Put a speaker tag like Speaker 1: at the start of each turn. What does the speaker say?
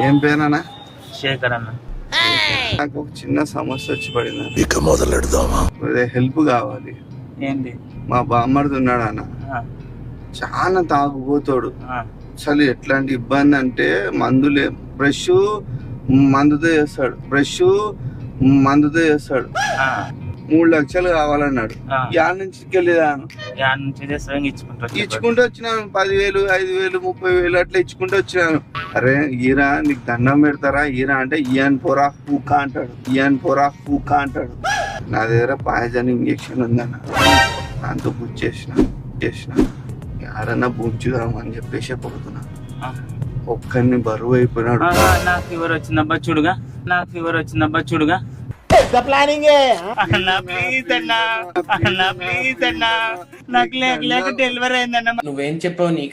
Speaker 1: ఏం పేరన్నా?
Speaker 2: శేఖర్ అన్న.
Speaker 1: నాకు ఒక చిన్న సమస్య వచ్చి పడింది.
Speaker 3: ఇక మొదలెడదామా?
Speaker 1: హెల్ప్ కావాలి.
Speaker 2: ఏంటి?
Speaker 1: మా బామ్మర్ది ఉన్నాడు అన్న, చాలా తాగుపోతాడు. అసలు ఎట్లాంటి ఇబ్బంది అంటే మందులే బ్రష్ మందుతో చేస్తాడు, 3 లక్షలు కావాలన్నాడు. యాడ్ నుంచి వెళ్ళేదాను ఇచ్చుకుంటూ వచ్చినాను. 10,000, 5,000, 30,000 అట్లా ఇచ్చుకుంటూ వచ్చినాను. అరే ఈరా నీకు దండం పెడతారా ఈరా అంటే ఇయన్ పొరా పూకా అంటాడు. నా దగ్గర పాయిజన్ ఇంజక్షన్ ఉందన్న, దాంతో బుక్ చేసిన ఎవరన్నా బుచ్చుదామని చెప్పేసి పోతున్నా. ఒక్కడిని బరువు అయిపోయినాడు.
Speaker 2: నాకు ఫీవర్ వచ్చిందబ్బా చూడుగా. ప్లీజ్ అన్నా నాకు లేక డెలివరీ అయిందన్న.
Speaker 4: నువ్వేం చెప్పావు? నీకే